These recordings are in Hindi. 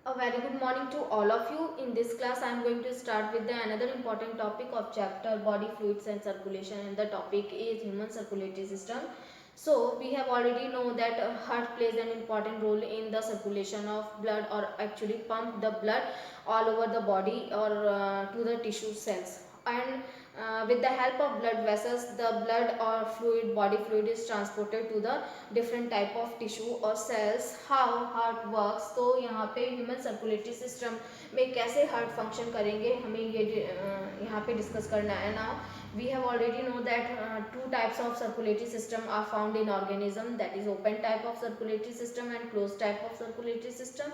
A very good morning to all of you. In this class, I am going to start with another important topic of chapter body fluids and circulation, and the topic is human circulatory system. So we have already know that heart plays an important role in the circulation of blood, or actually pump the blood all over the body or to the tissue cells. And with the help of blood vessels, the blood or fluid, body fluid is transported to the different type of tissue or cells. How heart works, तो यहाँ पे ह्यूमन सर्कुलेटरी सिस्टम में कैसे हार्ट फंक्शन करेंगे हमें ये यहाँ पे डिस्कस करना है. Now we have already know that two types of circulatory system are found in organism, that is open type of circulatory system and closed type of circulatory system.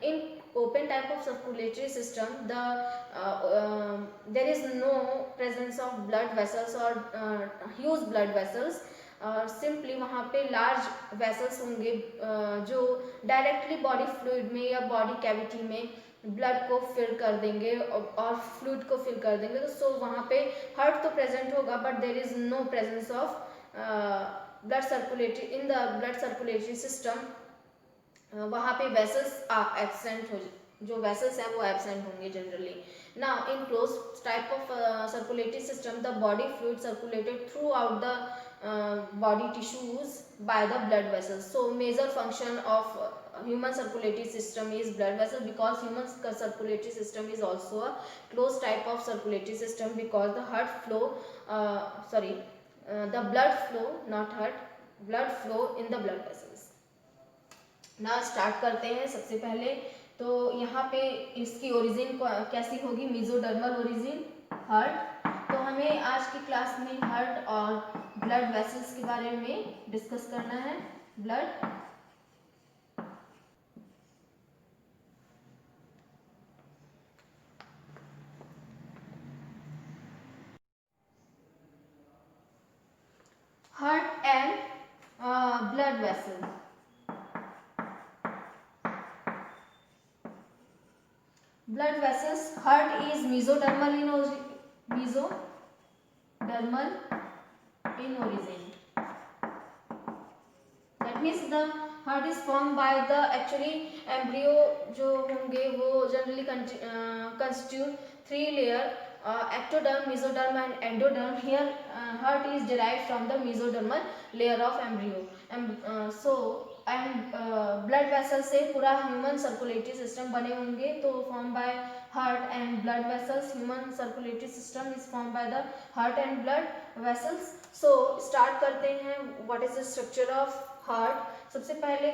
In open type of circulatory system, there is no presence of blood vessels or huge blood vessels. Simply वहाँ पे लार्ज वेसल्स होंगे जो डायरेक्टली बॉडी फ्लूइड में या बॉडी कैविटी में ब्लड को फिल कर देंगे और फ्लूइड को फिल कर देंगे. तो सो वहाँ पे हार्ट तो प्रेजेंट होगा, but there is no presence of blood circulatory in the blood circulatory system. वहाँ पे वेसल्स एब्सेंट हो, जो वेसल्स हैं वो एब्सेंट होंगे generally. Now in close type of circulatory system, the body fluid circulated through out the body tissues by the blood vessels. So major function of human circulatory system is blood vessel, because human circulatory system is also a closed type of circulatory system, because the heart flow the blood flow, not heart, blood flow in the blood vessels. ना स्टार्ट करते हैं. सबसे पहले तो यहाँ पे इसकी ओरिजिन कैसी होगी, मेसोडर्मल ओरिजिन हार्ट. तो हमें आज की क्लास में हार्ट और ब्लड वेसल्स के बारे में डिस्कस करना है. Blood heart and blood vessel. Blood vessels, heart is mesodermal in origin. That means the heart is formed by the actually embryo जो होंगे वो generally constitute three layer, ectoderm, mesoderm and endoderm. Here heart is derived from the mesodermal layer of embryo. And blood vessels से पूरा ह्यूमन सर्कुलेटरी सिस्टम बने होंगे. तो form by heart and blood vessels. Human circulatory system is form by the heart and blood vessels. So start करते हैं. What is the structure of heart. सबसे पहले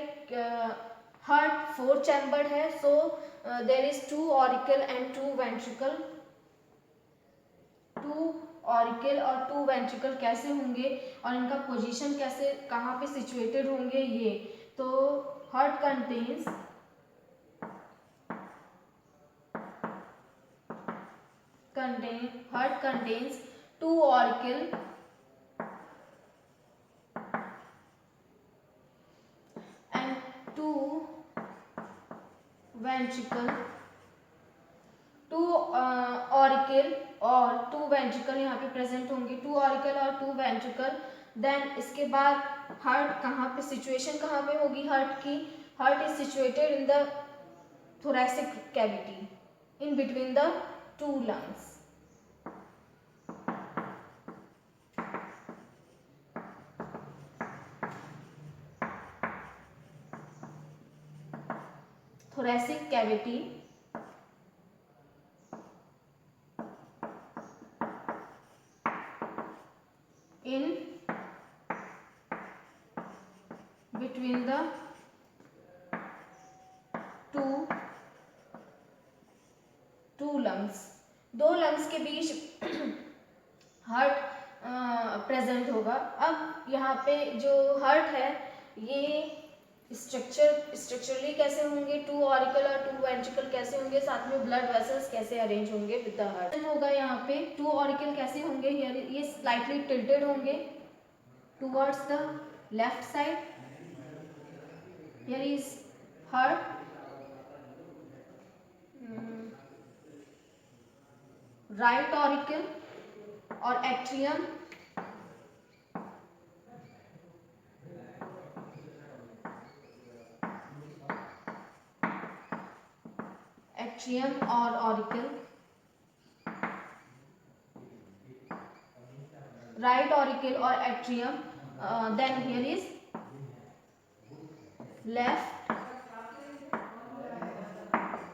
हार्ट 4 चैम्बर्ड है. So there is 2 auricle and 2 ventricle. 2 auricle और 2 वेंट्रिकल कैसे होंगे और इनका पोजीशन कैसे, कहाँ पे सिचुएटेड होंगे ये. तो heart contains contains 2 auricle and 2 ventricle. 2 auricle और 2 वेंट्रिकल यहाँ पे प्रेजेंट होंगे. 2 ऑरिकल और 2 वेंट्रिकल. देन इसके बाद हार्ट कहाँ पे, सिचुएशन कहाँ पे होगी हार्ट की. Heart is situated in the thoracic cavity in between the 2 lungs. Thoracic cavity in between the 2 lungs. 2 lungs के बीच हार्ट प्रेजेंट होगा. अब यहाँ पे जो हार्ट है ये स्ट्रक्चरली कैसे होंगे, 2 ऑरिकल और 2 वेंट्रिकल कैसे होंगे, साथ में ब्लड वेसल्स कैसे अरेंज होंगे विद द हार्ट होगा. यहाँ पे 2 ऑरिकल कैसे होंगे, ये स्लाइटली टिल्टेड होंगे towards the left side. Here is heart, right auricle और atrium atrium or auricle. Right auricle or atrium. Then here is left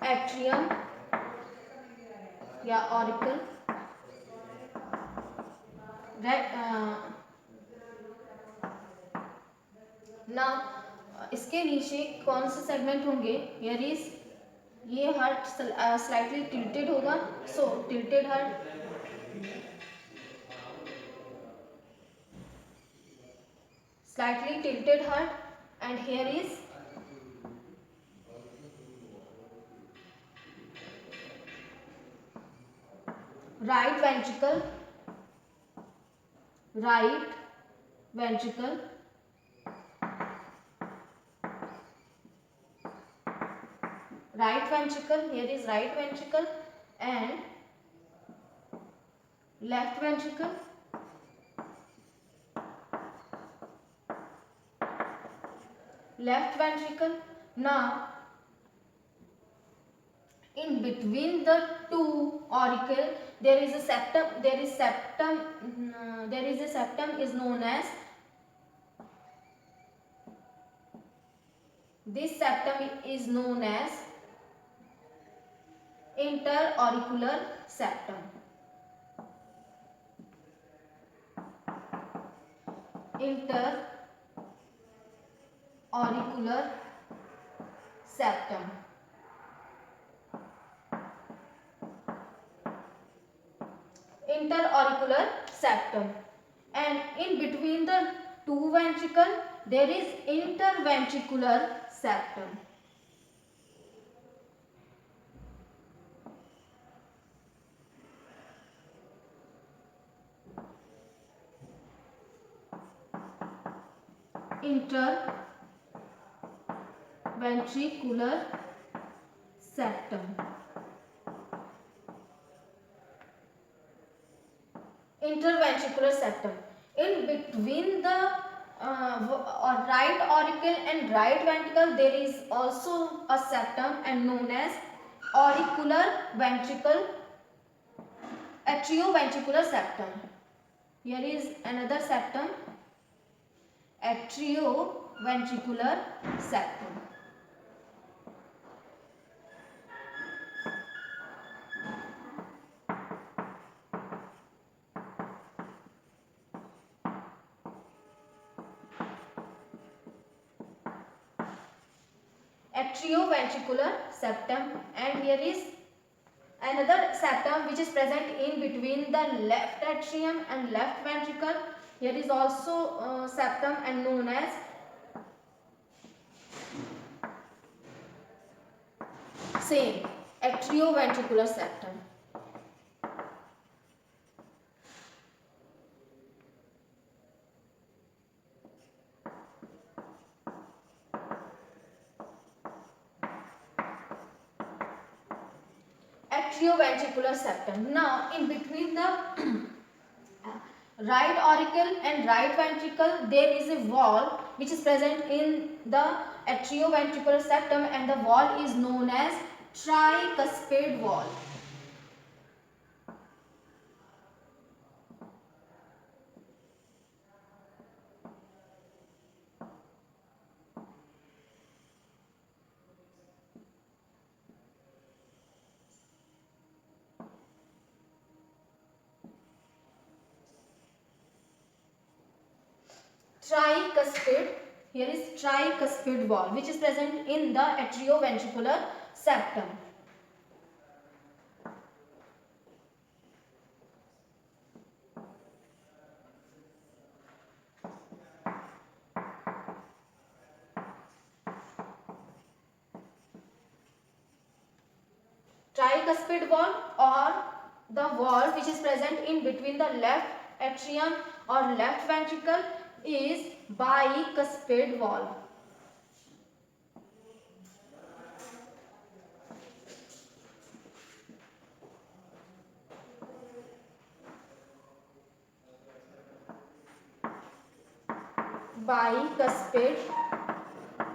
atrium या auricle. Right. Now इसके नीचे कौन से सेगमेंट होंगे? Here is ये हार्ट स्लाइटली टिल्टेड होगा. So tilted heart, slightly tilted heart, and here is right ventricle, right ventricle, right ventricle, here is right ventricle, and left ventricle, left ventricle. Now in between the two auricle there is a septum. There is a septum is known as, this septum is known as interauricular septum. Interauricular septum. Interauricular septum. And in between the two ventricle there is interventricular septum. Interventricular septum. Interventricular septum. In between the right auricle and right ventricle there is also a septum and known as auricular ventricle, atrioventricular septum. Here is another septum, atrioventricular septum. Atrioventricular septum. And here is another septum which is present in between the left atrium and left ventricle. Here is also septum and known as same atrioventricular septum. Atrioventricular septum. Now in between the right auricle and right ventricle there is a wall which is present in the atrioventricular septum, and the wall is known as tricuspid wall. Tricuspid, here is tricuspid wall which is present in the atrioventricular septum. Tricuspid wall, or the wall which is present in between the left atrium or left ventricle, is bicuspid wall. Bicuspid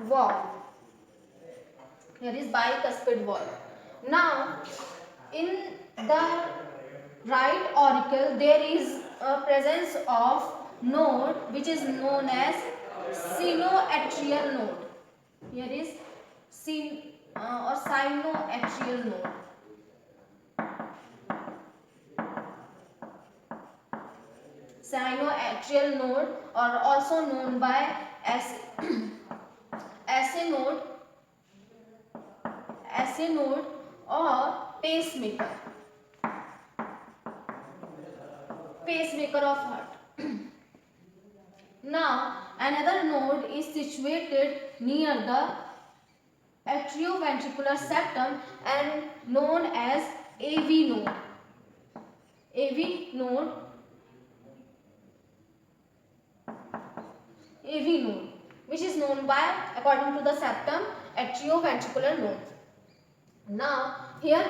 wall. Here is bicuspid wall. Now, in the right auricle, there is a presence of node which is known as sinoatrial node. Here is or sinoatrial node. Sinoatrial node, or also known by SA node or pacemaker of heart. Now, another node is situated near the atrioventricular septum and known as AV node. AV node, which is known by, according to the septum, atrioventricular node. Now, here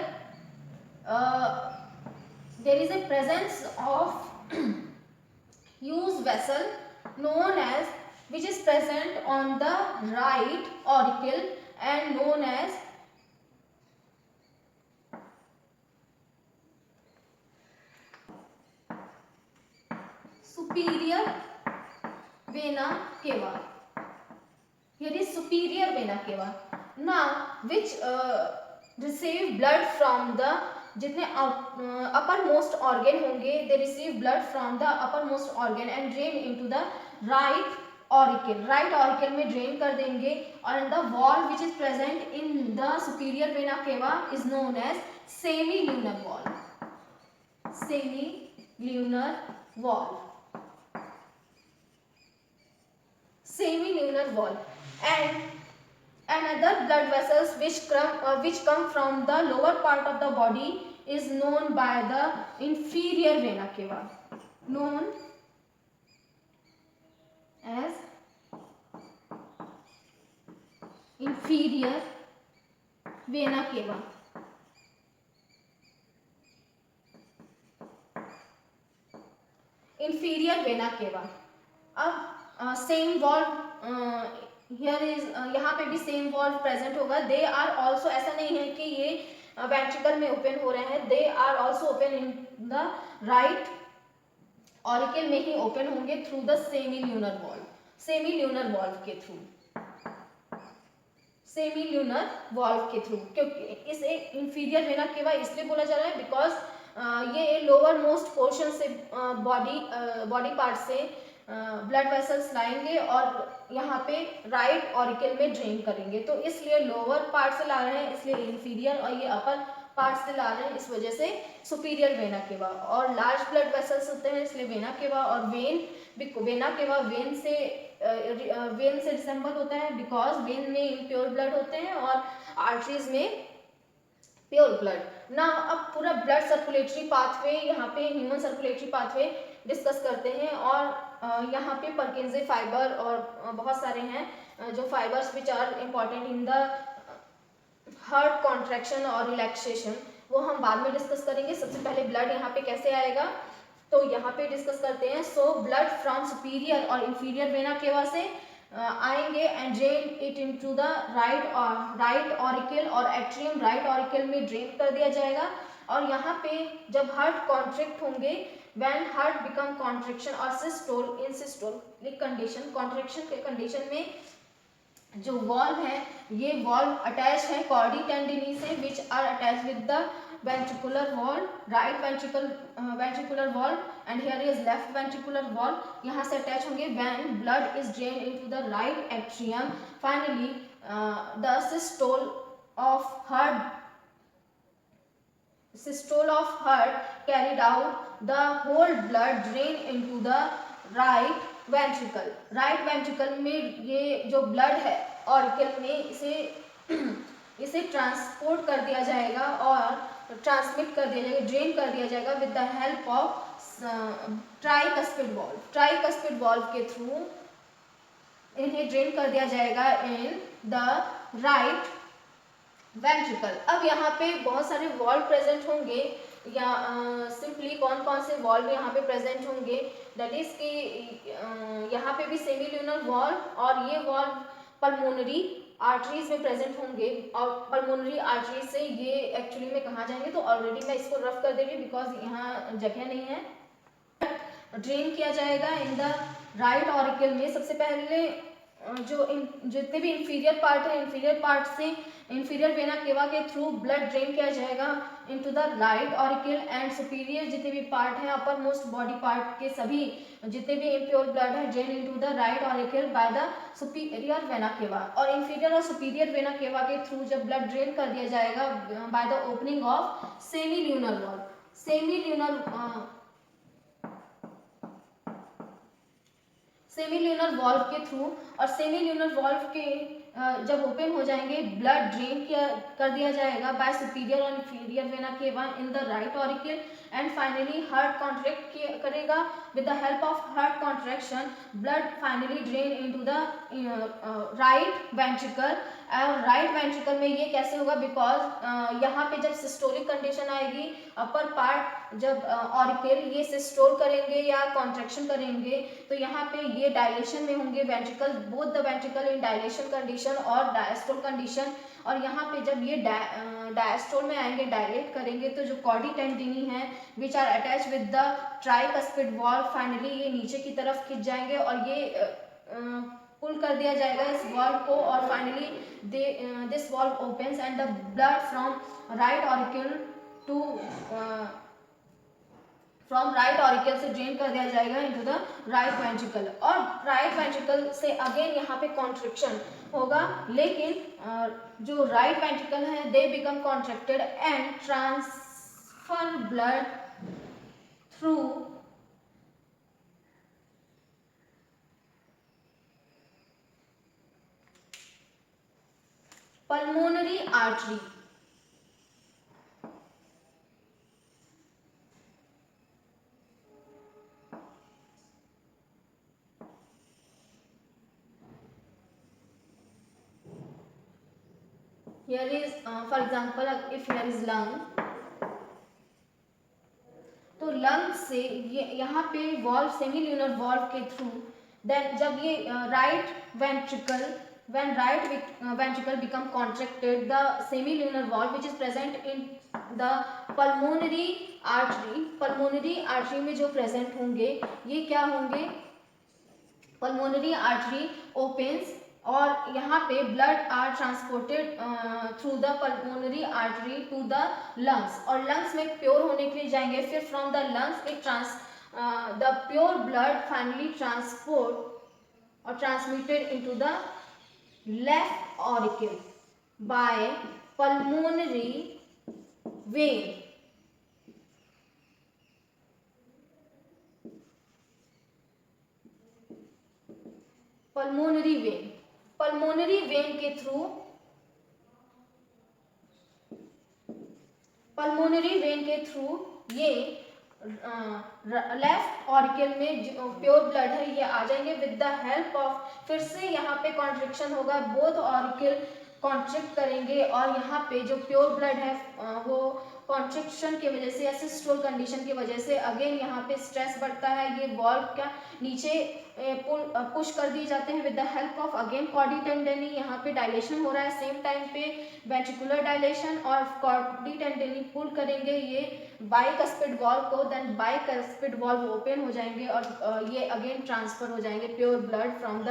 there is a presence of huge vessel known as, which is present on the right auricle and known as superior vena cava. Here is superior vena cava. Now, which receive blood from the जितने uppermost organ होंगे, they receive blood from the uppermost organ and drain into the right auricle में drain कर देंगे, and the valve which is present in the superior vena cava is known as semilunar valve. And another blood vessels which come from the lower part of the body is known by the inferior vena cava, known as inferior vena cava. अब सेम वॉल्व हियर इज, यहाँ पे भी सेम वॉल्व प्रेजेंट होगा. दे आर ऑल्सो, ऐसा नहीं है कि ये वेंट्रिकल में ओपन हो रहे हैं, they are also open in the right auricle में ही ओपन होंगे थ्रू द सेमील्यूनर वॉल्व के थ्रू. क्योंकि इसे इंफीरियर वेना केवा इसलिए बोला जा रहा है बिकॉज ये लोअर मोस्ट पोर्शन से बॉडी पार्ट से ब्लड वेसल्स लाएंगे और यहाँ पे राइट ऑरिकल में ड्रेन करेंगे. तो इसलिए लोअर पार्ट से ला रहे हैं, इसलिए इंफीरियर, और ये अपर पार्ट से ला रहे हैं, इस वजह से सुपीरियर वेना केवा. और लार्ज ब्लड वेसल्स होते हैं इसलिए वेना केवा. और वेना केवा वेन से रिसेंबल होता है बिकॉज वेन में इम्प्योर ब्लड होते हैं और आर्टरीज में प्योर ब्लड. ना अब पूरा ब्लड सर्कुलेटरी पाथवे, यहाँ पे ह्यूमन सर्कुलेटरी पाथवे डिस्कस करते हैं. और यहाँ पे परकिंजे फाइबर और बहुत सारे हैं जो fibers which are important in the heart contraction और रिलैक्सेशन, वो हम बाद में डिस्कस करेंगे. सबसे पहले ब्लड यहाँ पे कैसे आएगा तो यहाँ पे डिस्कस करते हैं. सो ब्लड फ्रॉम सुपीरियर और इंफीरियर वेना केवा से आएंगे and drain it into the right auricle और एट्रियम राइट ऑरिकल में ड्रेन कर दिया जाएगा. और यहाँ पे जब हार्ट कॉन्ट्रैक्ट होंगे, व्हेन हार्ट बिकम कॉन्ट्रैक्शन और systole, in systolic condition, contraction के कंडीशन में जो वॉल्व है, ये वॉल्व अटैच है कॉर्डी टेंडिनी से which are attach with the ventricular wall, right ventricular wall, and here is left ventricular wall. यहाँ से अटैच होंगे when blood is drained into the right atrium. Finally, the systole of heart carried out the whole blood drain into the right ventricle. right ventricle में ये जो blood है ऑरिकल में इसे ट्रांसपोर्ट कर दिया जाएगा और ट्रांसमिट कर दिया जाएगा, ड्रेन कर दिया जाएगा with the help of tricuspid valve के थ्रू इन्हें ड्रेन कर दिया जाएगा इन द राइट वेंट्रिकल. अब यहाँ पे बहुत सारे वॉल्व प्रेजेंट होंगे या सिंपली कौन कौन से वॉल्व यहाँ पे प्रेजेंट होंगे, दैट इज कि यहाँ पे भी सेमील्यूनर वॉल्व और ये वॉल्व पल्मोनरी आर्टरीज में प्रेजेंट होंगे और पल्मोनरी आर्टरीज से ये एक्चुअली में कहाँ जाएंगे, तो ऑलरेडी मैं इसको रफ कर दे रही हूँ बिकॉज यहाँ जगह नहीं है। ड्रेन किया जाएगा इन द राइट ऑरिकल में। सबसे पहले जो जितने भी इंफीरियर पार्ट है, इंफीरियर पार्ट से इंफीरियर वेना केवा के थ्रू ब्लड ड्रेन किया जाएगा into the right auricle and superior जितने भी पार्ट है, अपर मोस्ट बॉडी पार्ट के सभी जितने भी इम्प्योर ब्लड है drain into the right auricle by the superior vena cava. और इंफीरियर और सुपीरियर वेना केवा के थ्रू जब ब्लड ड्रेन कर दिया जाएगा by the opening of semi lunar valve, semi lunar valve के थ्रू। और सेमी ल्यूनर वॉल्व के जब ओपन हो जाएंगे ब्लड ड्रेन कर दिया जाएगा बाय सुपीरियर और inferior vena cava in the right auricle and finally heart contract करेगा with the help of heart contraction blood finally drain into the right ventricle. और राइट वेंट्रिकल में ये कैसे होगा, बिकॉज यहाँ पे जब सिस्टोलिक कंडीशन आएगी, अपर पार्ट जब ऑरिकल ये सिस्टोल करेंगे या कॉन्ट्रैक्शन करेंगे तो यहाँ पे ये डायलेशन में होंगे ventricle, both the ventricle in dilation condition और डायस्टोल कंडीशन। और यहाँ पे जब ये डायस्टोल में आएंगे, डायलेट करेंगे, तो जो कॉर्डी टेंडिनी है which are attach with the tricuspid valve, finally ये नीचे की तरफ खिंच जाएंगे और ये पुल कर दिया जाएगा इस वॉल्व को और finally this valve opens and the blood from right auricle to right auricle से ड्रेन कर दिया जाएगा इनटू द राइट वेंट्रिकल। और राइट वेंट्रिकल से अगेन यहाँ पे कॉन्ट्रैक्शन होगा, लेकिन जो राइट वेंट्रिकल है they become contracted and transfer blood through pulmonary artery। Here is for example if here is lung, तो लंग से यहाँ पे वॉल्व सेमी ल्यूनर वॉल्व के थ्रू देन जब ये right ventricle when right ventricle become contracted the semilunar valve which is present in the pulmonary artery में जो present होंगे ये क्या होंगे, pulmonary artery opens और यहाँ पे blood are transported through the pulmonary artery to the lungs और lungs में pure होने के लिए जाएंगे, फिर from the lungs it the pure blood finally transport or transmitted into the left auricle by pulmonary vein। pulmonary vein के थ्रू ये लेफ्ट ऑरिकल में जो प्योर ब्लड है ये आ जाएंगे विद द हेल्प ऑफ, फिर से यहाँ पे कॉन्ट्रैक्शन होगा, बोथ ऑरिकल कॉन्ट्रैक्ट करेंगे और यहाँ पे जो प्योर ब्लड है वो कॉन्ट्रैक्शन की वजह से या सिस्टोल कंडीशन की वजह से अगेन यहाँ पे स्ट्रेस बढ़ता है, ये वॉल्व क्या नीचे पुश कर दिए जाते हैं with the help of again chordae tendineae. यहाँ पे डायलेशन हो रहा है सेम टाइम पे वेंट्रिकुलर डायलेशन और कॉर्डी टेंडेनी पुल करेंगे ये बाइकस्पिड वॉल्व को, देन बाइकस्पिड वॉल्व ओपन हो जाएंगे और ये अगेन ट्रांसफर हो जाएंगे pure blood from the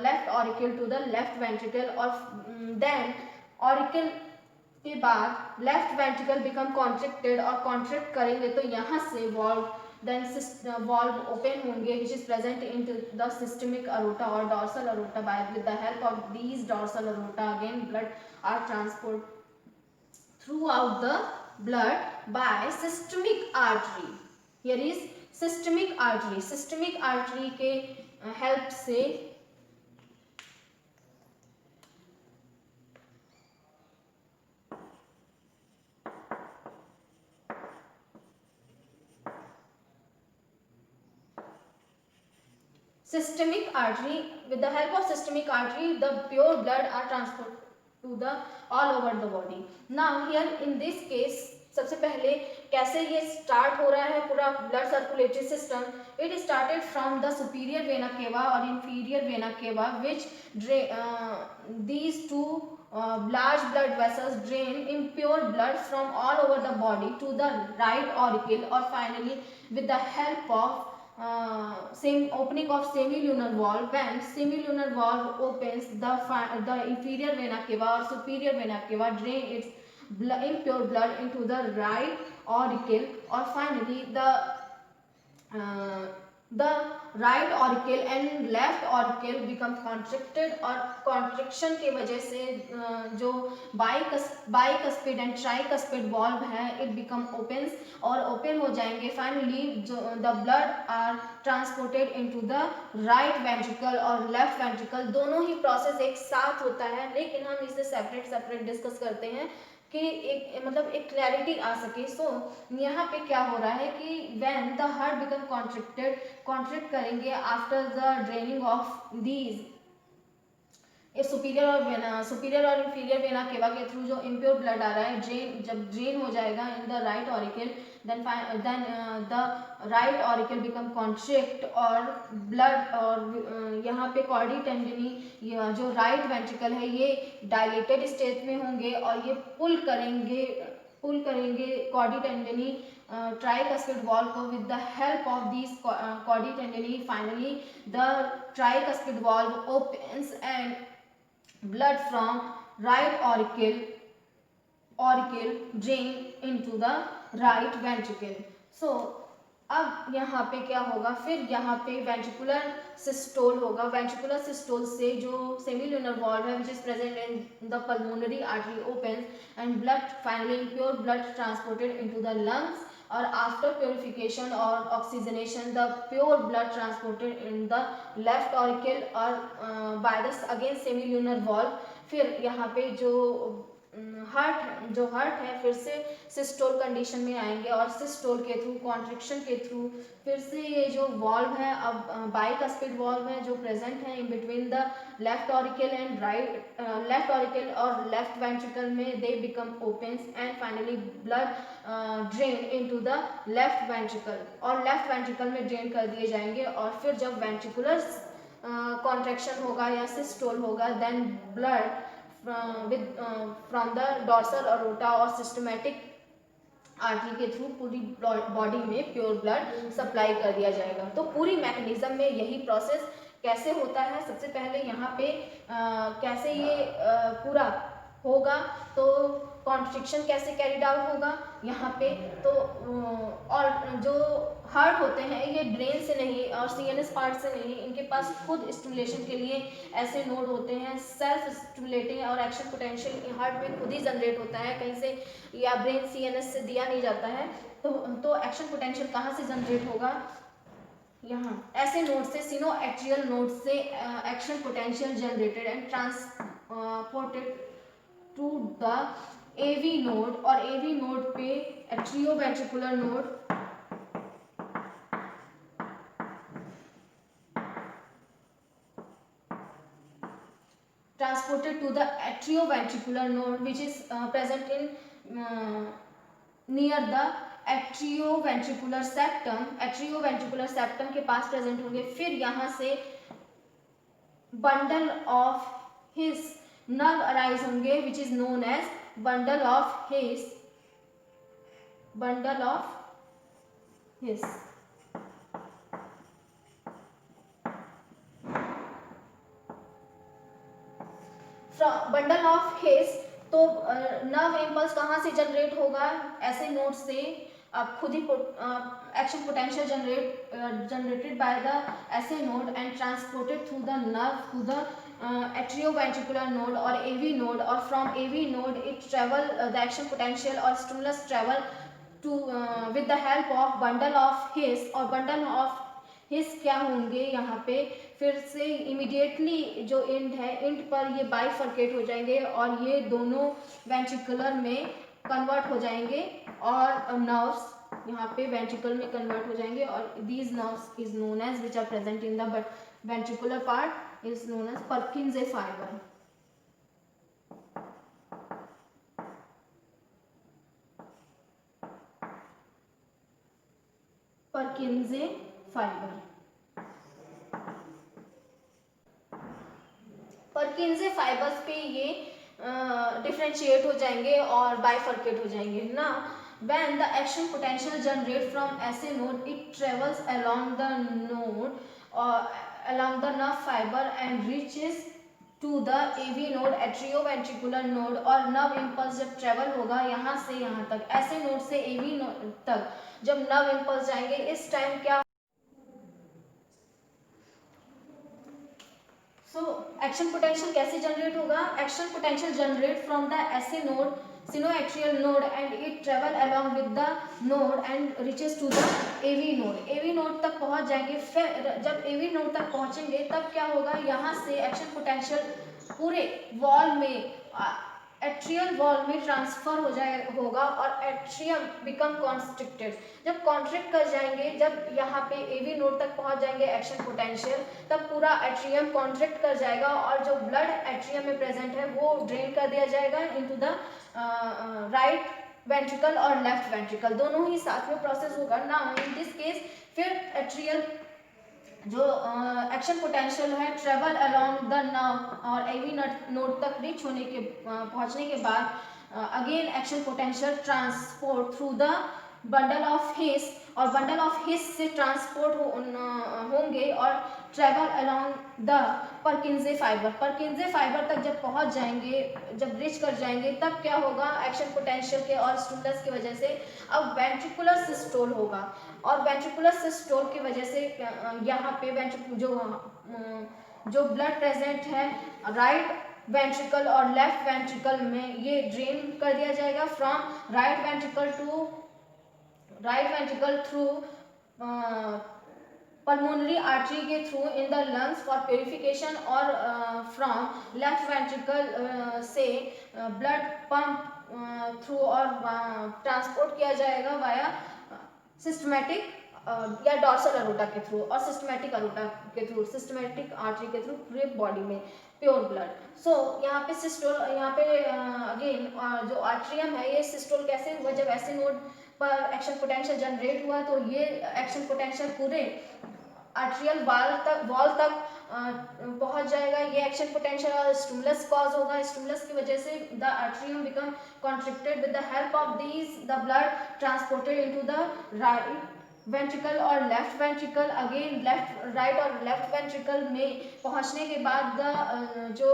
left auricle to the left ventricle और देन ऑरिकल के बाद लेफ्ट वेंट्रिकल बिकम कॉन्ट्रैक्टेड और कॉन्ट्रैक्ट करेंगे तो यहाँ से वॉल्व then valve open होंगे which is present in the systemic aorta or dorsal aorta by with the help of these dorsal aorta again blood are transported throughout the blood by systemic artery। here is systemic artery के help से systemic artery with the help of systemic artery the pure blood are transported to the all over the body। now here in this case सबसे पहले कैसे ये स्टार्ट हो रहा है पूरा blood circulatory system, It started from the superior vena cava or inferior vena cava, which these two large blood vessels drain impure blood from all over the body to the right auricle, or finally with the help of same opening of semilunar valve. When semilunar valve opens, the inferior vena cava or superior vena cava drain its impure blood into the right auricle, or finally uh, the right auricle and left auricle become contracted, और कॉन्ट्रिक्शन की वजह से जो बाइकस्पिड एंड ट्राइकस्पिड वॉल्व है इट बिकम ओपन्स, और ओपन हो जाएंगे. फाइनली जो the blood are transported into the right ventricle और लेफ्ट वेंट्रिकल. दोनों ही प्रोसेस एक साथ होता है, लेकिन हम इसे सेपरेट सेपरेट डिस्कस करते हैं कि एक मतलब एक क्लैरिटी आ सके. सो यहाँ पे क्या हो रहा है कि when the heart become contract करेंगे after the draining of these superior और इंफीरियर वेना केवा के थ्रू जो इम्प्योर ब्लड आ रहा है, जब ड्रेन हो जाएगा in the right auricle, then the right auricle become contract और ब्लड, और यहाँ पे कॉर्डी टेंडनी जो राइट वेंट्रिकल है ये डायलेटेड स्टेट में होंगे और ये पुल करेंगे कॉर्डी टेंडनी tricuspid valve को with the help of these chordae tendineae. Finally the tricuspid valve opens and blood from right auricle drain into the right ventricle. So अब यहाँ पे क्या होगा, फिर यहाँ पे वेंट्रिकुलर सिस्टोल होगा. वेंट्रिकुलर सिस्टोल से जो सेमिलुनर वॉल्व है which is present in the pulmonary artery opens and blood finally pure blood transported into the lungs, और आफ्टर प्योरिफिकेशन और oxygenation the pure blood transported in the left auricle और by the again semilunar valve. फिर यहाँ पे जो हार्ट है फिर से सिस्टोल कंडीशन में आएंगे, और सिस्टोल के थ्रू कॉन्ट्रिक्शन के थ्रू फिर से ये जो वॉल्व है अब बाइकस्पिड वॉल्व है जो प्रेजेंट है in between the left auricle and left auricle और लेफ्ट वेंट्रिकल में, they become opens and finally blood drain into the left ventricle, और लेफ्ट वेंट्रिकल में ड्रेन कर दिए जाएंगे. और फिर जब वेंट्रिकुलर कॉन्ट्रैक्शन होगा या सिस्टोल होगा, then blood from the dorsal aorta और सिस्टमैटिक आर्टरी के थ्रू पूरी बॉडी में प्योर ब्लड सप्लाई कर दिया जाएगा. तो पूरी मैकेनिज्म में यही प्रोसेस कैसे होता है. सबसे पहले यहाँ पे कैसे ये पूरा होगा, तो कॉन्ट्रिक्शन कैसे कैरिड आउट होगा यहाँ पे. तो और जो हार्ट होते हैं ये ब्रेन से नहीं और सीएनएस पार्ट से नहीं, इनके पास खुद स्टिमुलेशन के लिए ऐसे नोड होते हैं. सेल्फ स्टिमुलेटिंग और एक्शन पोटेंशियल हार्ट में खुद ही जनरेट होता है कहीं से, या ब्रेन सीएनएस से दिया नहीं जाता है. तो एक्शन पोटेंशियल कहाँ से जनरेट होगा, यहाँ ऐसे नोड से, सिनो एट्रियल नोड से action potential generated and transported to the AV node, और एवी नोड पे atrioventricular node transported to the atrioventricular node which is present in near the atrioventricular septum. atrioventricular septum के पास प्रेजेंट होंगे. फिर यहाँ से bundle of His nerve arise होंगे which is known as bundle of His. Bundle of His. तो नर्व इम्पल्स कहाँ से जनरेट होगा, ऐसे नोड से. आप खुद ही action potential generated by the SA node and transported through the nerve to the atrioventricular node or AV node, or from AV node it travel the action potential or stimulus travel to with the help of bundle of His, और bundle of His क्या होंगे यहाँ पे फिर से इमीडिएटली जो इंड है, इंड पर ये बाइफर्केट हो जाएंगे और ये दोनों वेंट्रिकुलर में कन्वर्ट हो जाएंगे, और नर्व्स यहाँ पे वेंट्रिकल में कन्वर्ट हो जाएंगे, और these nerves is known as which are present in the ventricular part is known as Purkinje fiber. Purkinje fiber. Purkinje fibers पे ये डिफ्रेंशिएट हो जाएंगे और बाइफर्केट हो जाएंगे ना। When the action potential generate from SA node, it travels along the node or along the nerve fiber and reaches to the AV node, atrioventricular node, और नर्व इम्पल्स जब ट्रेवल होगा यहाँ से यहाँ तक, ऐसे नोड से AV नोड तक जब नर्व इम्पल्स जाएंगे, इस टाइम क्या एक्शन पोटेंशियल कैसे जनरेट होगा? Action potential generate from the SA node, sinoatrial node, and it travel along with the node and reaches to the AV node. AV node तक पहुंच जाएंगे। फिर जब एवी नोड तक पहुंचेंगे तब क्या होगा? यहाँ से एक्शन पोटेंशियल पूरे वॉल में, एट्रियल वॉल में ट्रांसफर होगा और एट्रियम बिकम कॉन्स्ट्रिक्टेड। जब कॉन्ट्रिक्ट कर जाएंगे, जब यहाँ पे एवी नोड तक पहुंच जाएंगे एक्शन पोटेंशियल, तब पूरा एट्रियम कॉन्ट्रिक्ट कर जाएगा और जो ब्लड एट्रियम में प्रेजेंट है वो ड्रेन कर दिया जाएगा इनटू द राइट वेंट्रिकल और लेफ्ट वेंट्रिकल, दोनों ही साथ में प्रोसेस होगा ना। इन दिस केस फिर एट्रियल जो एक्शन पोटेंशियल है ट्रेवल अलोंग द नर्व और एवी नोड तक रीच होने के पहुंचने के बाद again action potential transport through the bundle of His, और बंडल ऑफ हिस से ट्रांसपोर्ट होंगे और travel along the परकिंजे fibre. परकिंजे fibre तक जब पहुंच जाएंगे, जब रीच कर जाएंगे, तब क्या होगा? एक्शन पोटेंशियल के और स्टिमुलस की वजह से अब वेंट्रिकुलर सिस्टोल होगा, और वेंट्रिकुलर सिस्टोल की वजह से यहाँ पे जो ब्लड प्रेजेंट है राइट वेंट्रिकल और लेफ्ट वेंट्रिकल में, ये ड्रेन कर दिया जाएगा from right ventricle through pulmonary artery के through in the lungs for purification, और फ्रॉम लेफ्ट वेंट्रिकल से ब्लड पंप थ्रू और ट्रांसपोर्ट किया जाएगा वाया सिस्टमैटिक या डॉर्सल अरोटा के थ्रू और सिस्टमैटिक अरोटा के थ्रू, सिस्टमैटिक आर्टरी के थ्रू पूरे बॉडी में प्योर ब्लड। सो यहाँ पे सिस्टोल, यहाँ पे अगेन जो आर्ट्रियम है ये सिस्टोल कैसे हुआ? जब ऐसे नोड पर एक्शन पोटेंशियल जनरेट हुआ तो ये एक्शन पोटेंशियल पूरे आर्ट्रियल वॉल तक पहुंच जाएगा। ये एक्शन पोटेंशियल और स्टिमुलस कॉज होगा। स्टिमुलस की वजह से the atrium become contracted, with the help of these the blood transported into the right ventricle और लेफ्ट वेंट्रिकल। अगेन राइट और लेफ्ट वेंट्रिकल में पहुंचने के बाद जो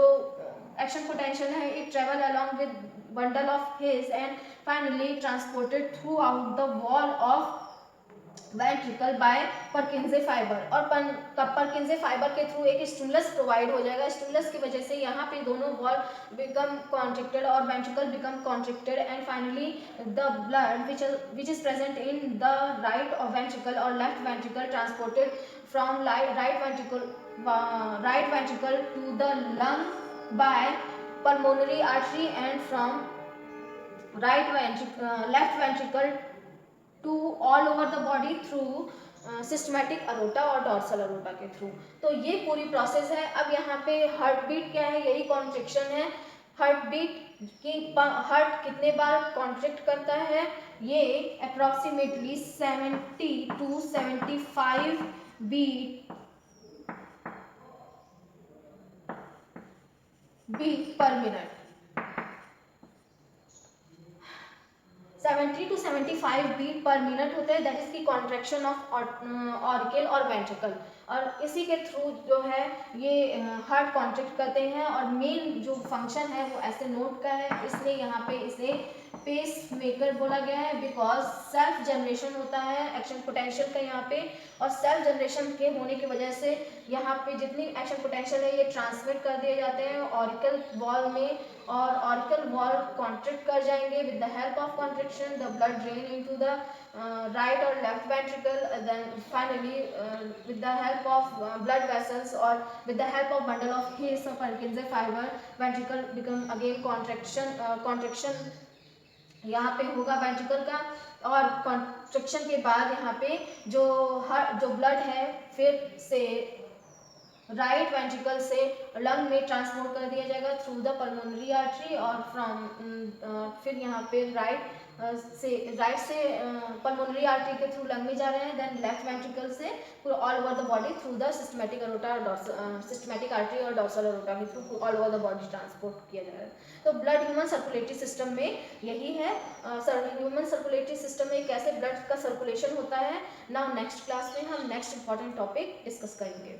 एक्शन पोटेंशियल है it travel along with bundle of His and finally transported throughout the wall of ventricle bye परकिंजे fibre, और परकिंजे फाइबर के थ्रू एक स्टिमुलस प्रोवाइड हो जाएगा। स्टिमुलस की वजह से यहाँ पे दोनों वॉल बिकम कॉन्ट्रिक्टेड और ventricle become contracted, and finally the blood which is present in the right ventricle और left ventricle transported from right ventricle to the lung by pulmonary artery and from left ventricle to all over the body through systematic aorta और डॉर्सल अरोटा के थ्रू। तो ये पूरी प्रोसेस है। अब यहाँ पे हार्ट बीट क्या है? यही कॉन्ट्रिक्शन है। हार्ट बीट की हार्ट कितने बार कॉन्ट्रिक्ट करता है? ये approximately 70 to 75 beat per minute. 70 to 75 beat per minute होते हैं, दैट इज की कॉन्ट्रैक्शन ऑफ ऑरिकल और वेंट्रिकल, और इसी के थ्रू जो है ये हार्ट कॉन्ट्रैक्ट करते हैं। और मेन जो फंक्शन है वो ऐसे नोट का है, इसलिए यहाँ पे इसे पेस मेकर बोला गया है, बिकॉज सेल्फ जनरेशन होता है एक्शन पोटेंशियल का यहाँ पे, और सेल्फ जनरेशन के होने की वजह से यहाँ पे जितनी एक्शन पोटेंशियल है ये ट्रांसमिट कर दिए जाते हैं ऑरिकल वॉल में, और ऑरिकल वॉल कॉन्ट्रैक्ट कर जाएंगे। With the help of contraction the blood drain into the right और left ventricle, then finally with the help of blood vessels और with the help of bundle of His और Purkinje fibre ventricle become again contraction यहाँ पे होगा वेंट्रिकल का, और कॉन्ट्रैक्शन के बाद यहाँ पे जो ब्लड है फिर से राइट वेंट्रिकल से लंग में ट्रांसपोर्ट कर दिया जाएगा थ्रू द पल्मोनरी आर्टरी और फ्रॉम फिर यहाँ पे राइट से पल्मोनरी आर्टरी के थ्रू लंग में जा रहे हैं, देन लेफ्ट वेंट्रिकल से all over the body through the systematic aorta और सिस्टमैटिक आर्टरी और डॉर्सल अरोटा के through all over the body transport किया जा रहा है। तो ब्लड ह्यूमन सर्कुलेटरी सिस्टम में यही है। ह्यूमन सर्कुलेटरी सिस्टम में कैसे ब्लड का सर्कुलेशन होता है। नाउ नेक्स्ट क्लास में हम नेक्स्ट इंपॉर्टेंट टॉपिक डिस्कस करेंगे।